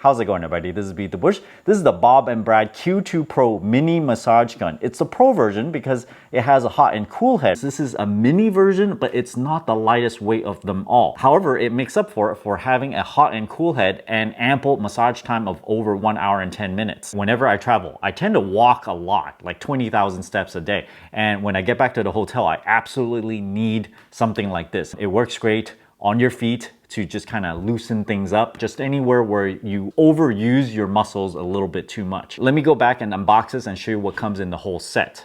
How's it going, everybody? This is Beat the Bush. This is the Bob and Brad Q2 Pro mini massage gun. It's the Pro version because it has a hot and cool head. This is a mini version, but it's not the lightest weight of them all. However, it makes up for it for having a hot and cool head and ample massage time of over 1 hour and 10 minutes. Whenever I travel, I tend to walk a lot, like 20,000 steps a day. And when I get back to the hotel, I absolutely need something like this. It works great on your feet to just kind of loosen things up, just anywhere where you overuse your muscles a little bit too much. Let me go back and unbox this and show you what comes in the whole set.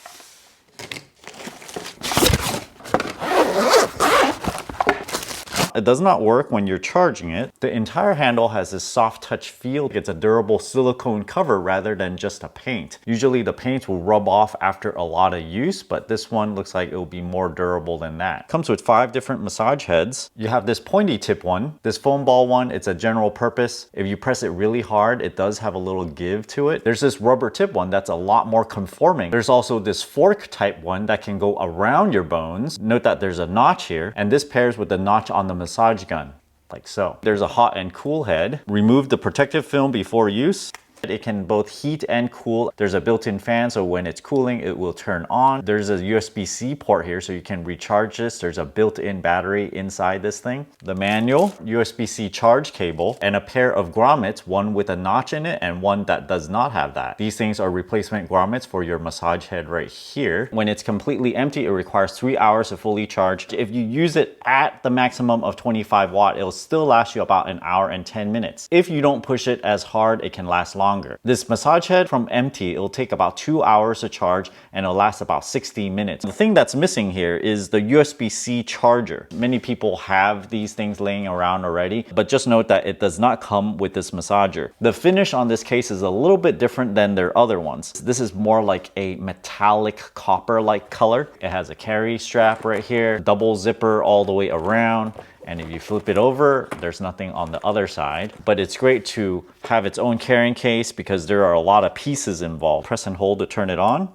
It does not work when you're charging it. The entire handle has this soft touch feel. It's a durable silicone cover rather than just a paint. Usually the paint will rub off after a lot of use, but this one looks like it will be more durable than that. Comes with 5 different massage heads. You have this pointy tip one, this foam ball one, it's a general purpose. If you press it really hard, it does have a little give to it. There's this rubber tip one that's a lot more conforming. There's also this fork type one that can go around your bones. Note that there's a notch here, and this pairs with the notch on the massage gun, like so. There's a hot and cool head. Remove the protective film before use. It can both heat and cool. There's a built-in fan, so when it's cooling, it will turn on. There's a USB-C port here, so you can recharge this. There's a built-in battery inside this thing. The manual, USB-C charge cable, and a pair of grommets, one with a notch in it and one that does not have that. These things are replacement grommets for your massage head right here. When it's completely empty, it requires 3 hours to fully charge. If you use it at the maximum of 25 watt, it'll still last you about 1 hour and 10 minutes. If you don't push it as hard, it can last longer. This massage head from empty, it'll take about 2 hours to charge and it'll last about 60 minutes. The thing that's missing here is the USB-C charger. Many people have these things laying around already, but just note that it does not come with this massager. The finish on this case is a little bit different than their other ones. This is more like a metallic copper-like color. It has a carry strap right here, double zipper all the way around. And if you flip it over, there's nothing on the other side. But it's great to have its own carrying case because there are a lot of pieces involved. Press and hold to turn it on.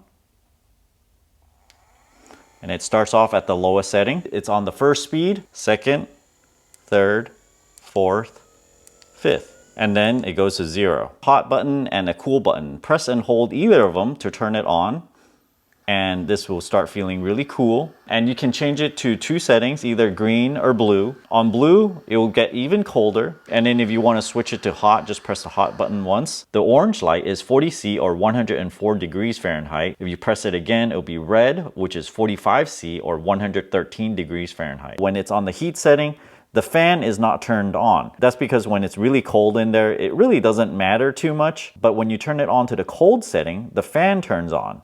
And it starts off at the lowest setting. It's on the first speed, second, third, fourth, fifth. And then it goes to 0. Hot button and a cool button. Press and hold either of them to turn it on. And this will start feeling really cool. And you can change it to 2 settings, either green or blue. On blue, it will get even colder. And then if you want to switch it to hot, just press the hot button once. The orange light is 40°C or 104 degrees Fahrenheit. If you press it again, it'll be red, which is 45°C or 113 degrees Fahrenheit. When it's on the heat setting, the fan is not turned on. That's because when it's really cold in there, it really doesn't matter too much. But when you turn it on to the cold setting, the fan turns on.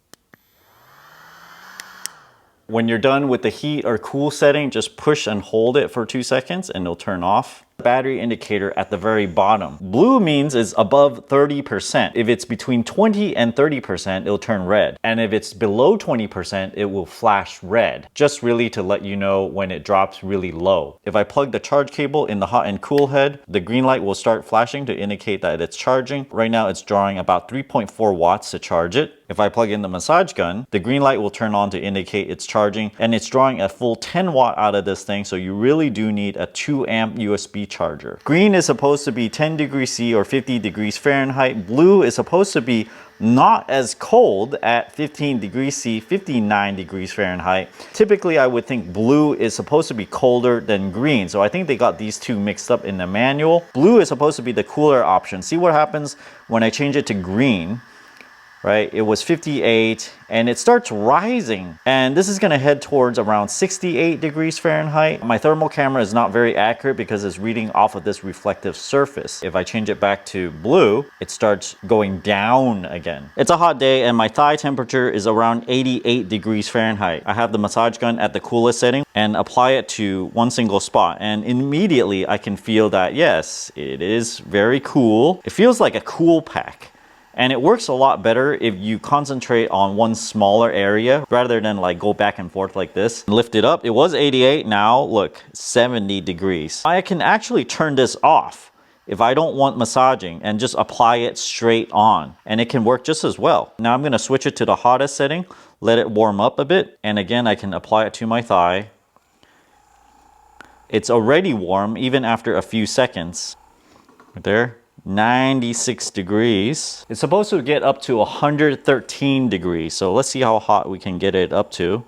When you're done with the heat or cool setting, just push and hold it for 2 seconds and it'll turn off. Battery indicator at the very bottom. Blue means it's above 30%. If it's between 20 and 30%, it'll turn red. And if it's below 20%, it will flash red. Just really to let you know when it drops really low. If I plug the charge cable in the hot and cool head, the green light will start flashing to indicate that it's charging. Right now it's drawing about 3.4 watts to charge it. If I plug in the massage gun, the green light will turn on to indicate it's charging, and it's drawing a full 10 watt out of this thing, so you really do need a 2 amp USB charger. Green is supposed to be 10 degrees C or 50 degrees Fahrenheit. Blue is supposed to be not as cold at 15 degrees C, 59 degrees Fahrenheit. Typically, I would think blue is supposed to be colder than green, so I think they got these two mixed up in the manual. Blue is supposed to be the cooler option. See what happens when I change it to green. Right, it was 58 and it starts rising, and this is going to head towards around 68 degrees Fahrenheit. My thermal camera is not very accurate because it's reading off of this reflective surface. If I change it back to blue, it starts going down again. It's a hot day and my thigh temperature is around 88 degrees Fahrenheit. I have the massage gun at the coolest setting and apply it to one single spot, and immediately I can feel that yes, it is very cool. It feels like a cool pack. And it works a lot better if you concentrate on one smaller area rather than like go back and forth like this. Lift it up. It was 88. Now look, 70 degrees. I can actually turn this off if I don't want massaging and just apply it straight on. And it can work just as well. Now I'm going to switch it to the hottest setting, let it warm up a bit. And again, I can apply it to my thigh. It's already warm even after a few seconds. Right there. 96 degrees. It's supposed to get up to 113 degrees. So let's see how hot we can get it up to.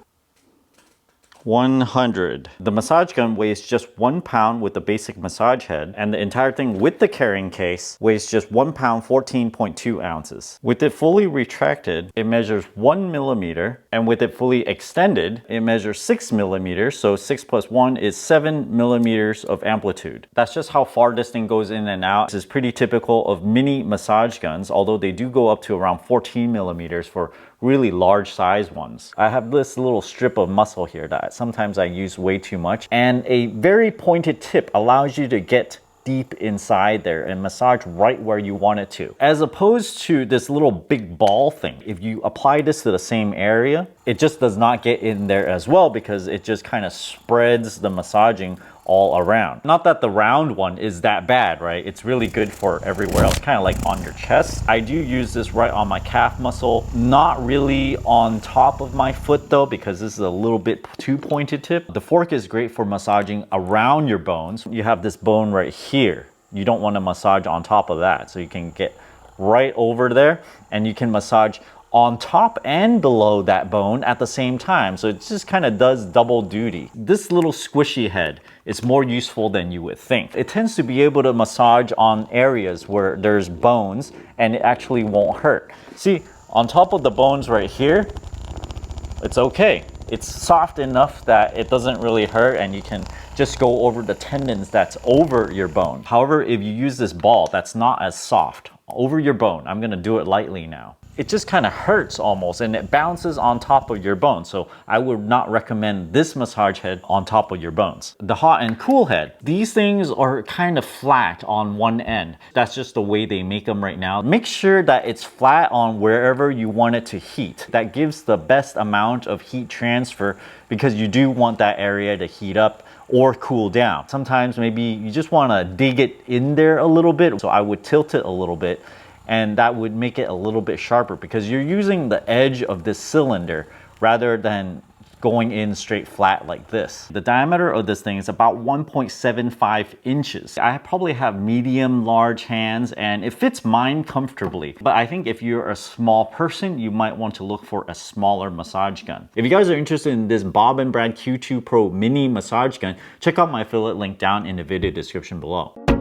100. The massage gun weighs just 1 pound with the basic massage head, and the entire thing with the carrying case weighs just 1 pound 14.2 ounces. With it fully retracted, it measures 1 millimeter, and with it fully extended, it measures 6 millimeters, so 6 plus 1 is 7 millimeters of amplitude. That's just how far this thing goes in and out. This is pretty typical of mini massage guns, although they do go up to around 14 millimeters for really large size ones. I have this little strip of muscle here that sometimes I use way too much, and a very pointed tip allows you to get deep inside there and massage right where you want it to. As opposed to this little big ball thing, if you apply this to the same area, it just does not get in there as well because it just kind of spreads the massaging all around. Not that the round one is that bad, right? It's really good for everywhere else, kind of like on your chest. I do use this right on my calf muscle, not really on top of my foot though, because this is a little bit too pointed tip. The fork is great for massaging around your bones. You have this bone right here. You don't want to massage on top of that. So you can get right over there and you can massage on top and below that bone at the same time. So it just kind of does double duty. This little squishy head is more useful than you would think. It tends to be able to massage on areas where there's bones and it actually won't hurt. See, on top of the bones right here, it's okay. It's soft enough that it doesn't really hurt and you can just go over the tendons that's over your bone. However, if you use this ball that's not as soft over your bone, I'm gonna do it lightly now, it just kind of hurts almost and it bounces on top of your bone. So I would not recommend this massage head on top of your bones. The hot and cool head, these things are kind of flat on one end. That's just the way they make them right now. Make sure that it's flat on wherever you want it to heat. That gives the best amount of heat transfer because you do want that area to heat up or cool down. Sometimes maybe you just want to dig it in there a little bit. So I would tilt it a little bit, and that would make it a little bit sharper because you're using the edge of this cylinder rather than going in straight flat like this. The diameter of this thing is about 1.75 inches. I probably have medium large hands and it fits mine comfortably. But I think if you're a small person, you might want to look for a smaller massage gun. If you guys are interested in this Bob and Brad Q2 Pro mini massage gun, check out my affiliate link down in the video description below.